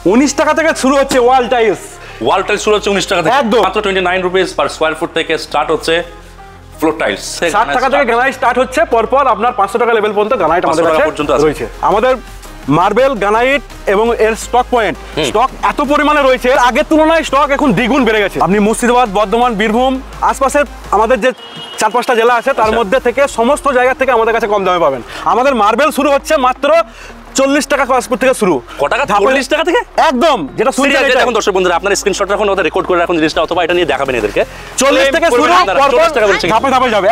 19 টাকা থেকে শুরু হচ্ছে ওয়াল টাইলস। ওয়াল টাইলস শুরু হচ্ছে 19 টাকা থেকে, মাত্র 29 রুপিস পার স্কয়ার ফুট থেকে স্টার্ট হচ্ছে ফ্লোর টাইলস। 60 টাকা থেকে গ্রানাইট স্টার্ট হচ্ছে, পরপর আপনার 500 টাকা লেভেল পর্যন্ত গ্রানাইট আমাদের কাছে রয়েছে। আমাদের মার্বেল, গ্রানাইট এবং এর স্টক পয়েন্ট স্টক এত পরিমাণে রয়েছে, আগের তুলনায় স্টক এখন দ্বিগুণ বেড়ে গেছে। আপনি মুর্শিদাবাদ, বর্ধমান, বীরভূম আশপাশের আমাদের যে 4-5টা জেলা আছে তার মধ্যে থেকে সমস্ত জায়গা থেকে আমাদের কাছে কম দামে পাবেন। আমাদের মার্বেল শুরু হচ্ছে মাত্র 40 টাকা স্কয়ার ফুট থেকে শুরু। কত টাকা? 40 টাকা থেকে একদম, যেটা শুনতে এখন দর্শক বন্ধুরা আপনার স্ক্রিনশটটা এখন ওটা রেকর্ড করে রাখুন জিনিসটা, অথবা এটা নিয়ে দেখাবেন এদেরকে। 40 থেকে শুরু, ধাপে ধাপে যাবে,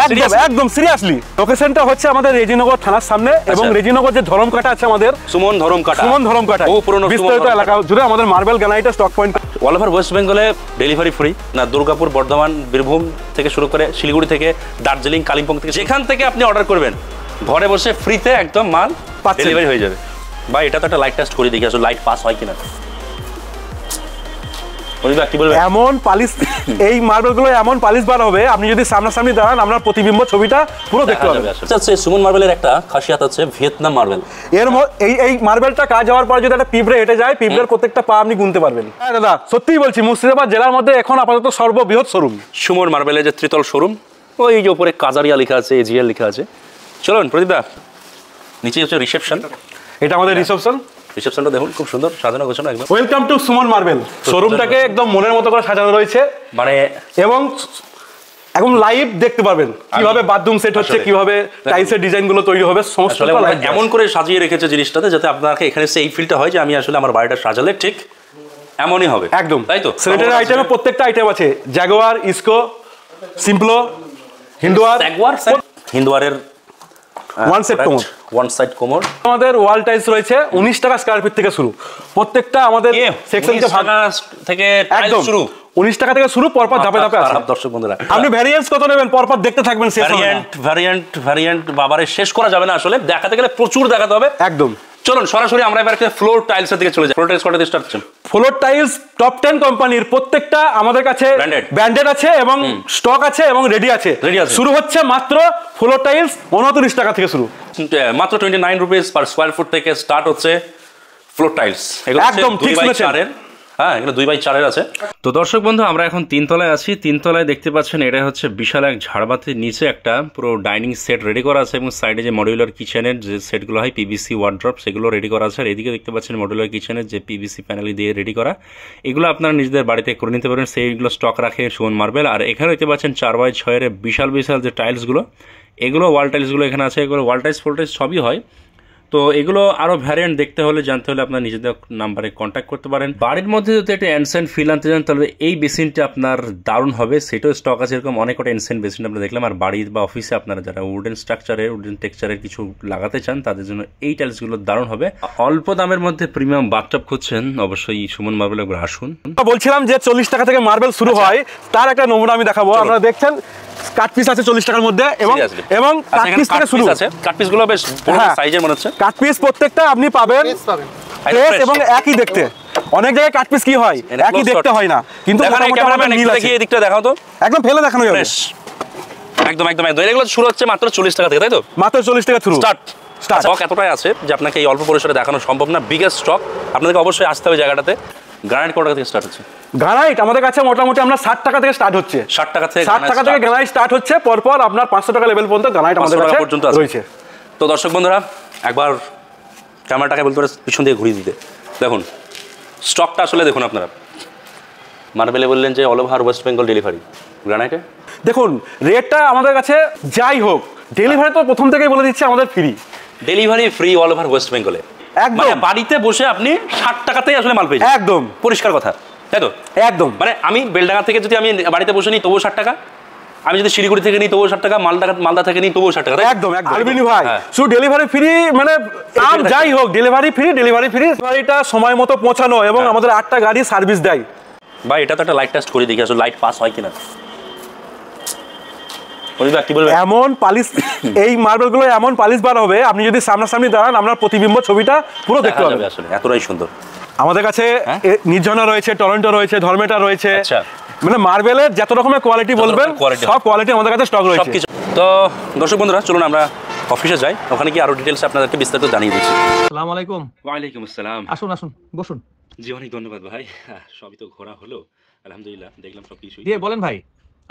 একদম সিরিয়াসলি। লোকেশনটা হচ্ছে আমাদের রেজিনগর থানার সামনে, এবং রেজিনগর যে ধরমকাটা আছে আমাদের সুমন ধরমকাটা ও পুরনো বিস্তারিত এলাকা জুড়ে আমাদের মার্বেল, গ্রানাইটের stock point. All over West বেঙ্গলে ডেলিভারি ফ্রি না, দুর্গাপুর, বর্ধমান, বীরভূম থেকে শুরু করে শিলিগুড়ি থেকে, দার্জিলিং, কালিম্পং থেকে যেখান থেকে আপনি অর্ডার করবেন ঘরে বসে ফ্রিতে একদম মাল ডেলিভারি হয়ে যাবে। ভাই এটা তো একটা লাইট টেস্ট করে দেখি আসলে লাইট পাস হয় কিনা। এমন পালিশ এই মার্বেলগুলো এমন পালিশ বার হবে, আপনি যদি সামনাসামনি দাঁড়ান আপনার প্রতিবিম্ব ছবিটা পুরো দেখতে পাবেন। আচ্ছা, সুমন মার্বেলের একটা খাসিয়াত আছে, ভিয়েতনাম মার্বেল। এই মার্বেলটা কাজ হওয়ার পর যদি একটা পিঁপড়ে হেঁটে যায়, পিঁপড়ের প্রত্যেকটা পা আপনি গুনতে পারবেন। হ্যাঁ দাদা, সত্যিই বলছি, মুর্শিদাবাদ জেলার মধ্যে এখন আপাতত সর্ববৃহৎ শোরুম সুমন মার্বেলের যে ত্রিতল শোরুম, ওই যে উপরে কাজারিয়া লেখা আছে, এজিএল লেখা আছে। চলুন প্রদীপদা, নিচে হচ্ছে রিসেপশন। এটা আমাদের রিসেপশনটা দেখুন, খুব সুন্দর সাজানো গোছানো একদম। Welcome to Suman marble. শোরুমটাকে একদম মনের মতো করে সাজানো রয়েছে, মানে এবং এখন লাইভ দেখতে পারবেন কিভাবে বাথরুম সেট হচ্ছে, কিভাবে টাইলসের ডিজাইন গুলো তৈরি হবে, সমস্ত এমন করে সাজিয়ে রেখেছে জিনিসটাতে যাতে আপনাকে এখানে এই ফিলটা হয় যে আমি আসলে আমার বাড়িটা সাজালে ঠিক এমনই হবে একদম, তাই তো? স্যানিটারি আইটেমে প্রত্যেকটা আইটেম আছে, জাগুয়ার, ইসকো, সিম্পলো, হিন্দুয়ারের ওয়ান সাইড কোমর। আমাদের ওয়াল টাইলস রয়েছে 19 টাকা স্কয়ার ফিট থেকে শুরু। প্রত্যেকটা আমাদের সেকশনকে ভাগ থেকে টাইলস শুরু 19 টাকা থেকে শুরু, পরপর ধাপে ধাপে আছে। দর্শক বন্ধুরা, আপনি ভ্যারিয়েন্স কত নেবেন পরপর দেখতে থাকবেন। ভ্যারিয়েন্ট বাবারে শেষ করা যাবে না, আসলে দেখাতে গেলে প্রচুর দেখাতে হবে একদম। চলুন সরাসরি আমরা এবার ফ্লোর টাইলসের দিকে চলে যাই। ফ্লোর টাইলস কত দিয়ে স্টার্ট হচ্ছে? ফ্লোর টাইলস টপ 10 কোম্পানির প্রত্যেকটা আমাদের কাছে ব্র্যান্ডেড আছে, এবং স্টক আছে, এবং রেডি আছে। শুরু হচ্ছে মাত্র ফ্লোর টাইলস 29 টাকা থেকে শুরু, মাত্র 29 রুপিস পার স্কয়ার ফুট থেকে স্টার্ট হচ্ছে ফ্লোর টাইলস। একদম ঠিক শুনেছেন। হ্যাঁ, এখানে 2x4 আছে। তো দর্শক বন্ধু, আমরা এখন 3 তলায় আছি। 3 তলায় দেখতে পাচ্ছেন এটা হচ্ছে বিশাল এক ঝাড়বাতির নিচে একটা পুরো ডাইনিং সেট রেডি করা আছে, এবং সাইডে যে মডিউলার কিচেনের যে সেটগুলো হয়, পিভিসি ওয়ার্ড্রপ, সেগুলো রেডি করা আছে। আর এদিকে দেখতে পাচ্ছেন মডিউলার কিচেনের যে পিভিসি প্যানেল দিয়ে রেডি করা, এগুলো আপনারা নিজেদের বাড়িতে করে নিতে পারেন। সেইগুলো স্টক রাখে সুমন মার্বেল। আর এখানে দেখতে পাচ্ছেন 4x6 এর বিশাল যে টাইলসগুলো, এগুলো ওয়াল টাইলসগুলো এখানে আছে। এগুলো ওয়াল টাইলস, ফ্লোর টাইলস সবই হয়। তো এগুলো আরো ভ্যারিয়েন্ট দেখতে হলে, জানতে হলে আপনার নিজেদের নাম্বারে কন্ট্যাক্ট করতে পারেন। বাড়ির মধ্যে যদি একটা এনসেন্ট ফিল আনতে চান তাহলে এই বেসিনটা আপনার দারুণ হবে, সেটাও স্টক আছে। এরকম অনেক কটা এনসেন্ট বেসিন আমরা দেখলাম। আর বাড়ি বা অফিসে আপনারা যারা উডেন স্ট্রাকচারের, উডেন টেক্সচারের কিছু লাগাতে চান তাদের জন্য এই টাইলসগুলো দারুণ হবে। অল্প দামের মধ্যে প্রিমিয়াম বাথটব খুঁজছেন, অবশ্যই সুমন মার্বেল একবার আসুন। বলছিলাম যে 40 টাকা থেকে মার্বেল শুরু হয়, তার একটা নমুনা আমি দেখাবো। আপনারা দেখছেন কাট পিস আছে 40 টাকার মধ্যে, এবং কাট পিস থেকে শুরু আছে। কাট পিসগুলো বেশ বড় সাইজের মনে হচ্ছে। কাট পিস প্রত্যেকটা আপনি পাবেন ফ্রেশ এবং একই দেখতে। অনেক জায়গায় কাট পিস কি হয়, একই দেখতে হয় না, কিন্তু ক্যামেরাম্যান দেখি এই দিকটা দেখাও তো, একদম ফেলে দেখানো যাবে। একদম এগুলো শুরু হচ্ছে মাত্র 40 টাকা থেকে, তাই তো? মাত্র 40 টাকা শুরু, স্টার্ট। স্টক এতটাই আছে যে আপনাকে এই অল্প পরিসরে দেখানো সম্ভব না। বিগেস্ট স্টক, আপনাদেরকে অবশ্যই আসতে হবে জায়গাটাতে। গ্রানাইট কত টাকা থেকে স্টার্ট হচ্ছে? গ্রানাইট আমাদের কাছে মোটামুটি আমরা 60 টাকা থেকে স্টার্ট হচ্ছে। 60 টাকা থেকে গ্রানাইট স্টার্ট হচ্ছে, পরপর আপনার 500 টাকা লেভেল পর্যন্ত গ্রানাইট আমাদের কাছে রয়েছে। তো দর্শক বন্ধুরা, একবার ক্যামেরাটাকে বলতে পারে পিছন দিয়ে ঘুরিয়ে দিতে। দেখুন স্টকটা আসলে দেখুন আপনারা। মার্বেলে বললেন যে all over West Bengal delivery, গ্রানাইটে দেখুন রেটটা আমাদের কাছে যাই হোক, ডেলিভারি তো প্রথম থেকেই বলে দিচ্ছে আমাদের free, delivery free all over West বেঙ্গলে। একদম বাড়িতে বসে আপনি 60 টাকাতেই আসলে মাল পেয়ে যাবেন, একদম পরিষ্কার কথা, তাই তো? একদম। মানে আমি বেলডাঙ্গা থেকে যদি আমি বাড়িতে বসে নিই তবুও 60 টাকা, আমি যদি শিলিগুড়ি থেকে নিই তবুও 60 টাকা, মালদা থেকে নিই তবুও 60 টাকা। একদম আলবিনি ভাই, শুধু ডেলিভারি ফ্রি, মানে যাই হোক ডেলিভারি ফ্রি। ডেলিভারিটা সময় মতো পৌঁছানো, এবং আমাদের 8টা গাড়ি সার্ভিস দেয়। ভাই এটা তো একটা লাইট টেস্ট করে দেখি আসলে লাইট পাস হয় কিনা। এমন পালিশ এই মার্বেলগুলো এমন পালিশ বার হবে, আপনি যদি সামনাসামনি দাঁড়ান আপনার প্রতিবিম্ব ছবিটা পুরো দেখতে পাবেন। আসলে এতটাই সুন্দর। আমাদের কাছে নির্জনা রয়েছে, টরন্টো রয়েছে, ধর্মেটা রয়েছে, মানে মার্বেলের যত রকমের কোয়ালিটি বলবেন সব কোয়ালিটি আমাদের কাছে স্টক রয়েছে। তো দর্শক বন্ধুরা, চলুন আমরা অফিসে যাই, ওখানে কি আরো ডিটেইলস আপনাদেরকে বিস্তারিত জানিয়ে দিচ্ছি। আসসালামু আলাইকুম। ওয়া আলাইকুম আসসালাম। আসুন আসুন, বসুন। জি অনেক ধন্যবাদ ভাই, সবই তো ঘোরা হলো আলহামদুলিল্লাহ, দেখলাম সব কিছুই। দিয়ে বলেন ভাই,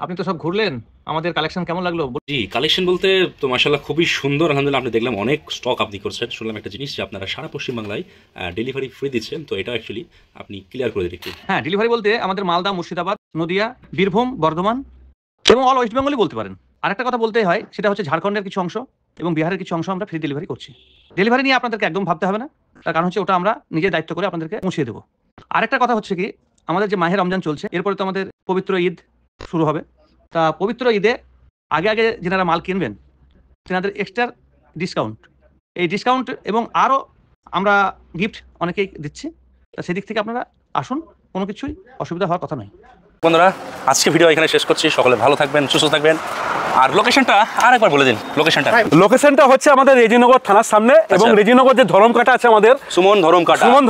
আপনি তো সব ঘুরলেন, আমাদের কালেকশন কেমন লাগলো? জি কালেকশন বলতে তো মাশাআল্লাহ খুবই সুন্দর আলহামদুলিল্লাহ। আপনি দেখলাম অনেক স্টক আপনি করছেন, শুনলাম একটা জিনিস যে আপনারা সারা পশ্চিমবাংলায় ডেলিভারি ফ্রি দিচ্ছেন, তো এটা অ্যাকচুয়ালি আপনি ক্লিয়ার করে দিন একটু। হ্যাঁ, ডেলিভারি বলতে আমাদের মালদা, মুর্শিদাবাদ, নদিয়া, বীরভূম, বর্ধমান এবং অল ওয়েস্ট বেঙ্গলই বলতে পারেন। আরেকটা কথা বলতে হয়, সেটা হচ্ছে ঝাড়খণ্ডের কিছু অংশ এবং বিহারের কিছু অংশ আমরা ফ্রি ডেলিভারি করছি। ডেলিভারি নিয়ে আপনাদেরকে একদম ভাবতে হবে না, তার কারণ হচ্ছে ওটা আমরা নিজের দায়িত্ব করে আপনাদেরকে পৌঁছে দেবো। আরেকটা কথা হচ্ছে কি, আমাদের যে মাহে রমজান চলছে, এরপরে তো আমাদের পবিত্র ঈদ শুরু হবে। তা পবিত্র ঈদে আগে আগে যেনারা মাল কিনবেন তেনাদের এক্সট্রা ডিসকাউন্ট, এই ডিসকাউন্ট এবং আরও আমরা গিফট অনেকেই দিচ্ছি। তা সেদিক থেকে আপনারা আসুন, কোনো কিছুই অসুবিধা হওয়ার কথা নয়। বন্ধুরা আজকে ভিডিও এখানে শেষ করছি, সকলে ভালো থাকবেন, সুস্থ থাকবেন। আর লোকেশনটা আরেকবার বলে দিন। লোকেশনটা হচ্ছে আমাদের রেজিনগর থানার সামনে এবং রেজিনগর যে ধরমকাটা আছে আমাদের সুমন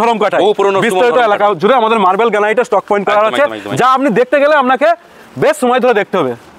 ধরমকাটা বিস্তারিত এলাকা জুড়ে আমাদের মার্বেল গ্রানাইটের স্টক পয়েন্ট করা আছে, যা আপনি দেখতে গেলে আপনাকে বেশ সময় ধরে দেখতে হবে।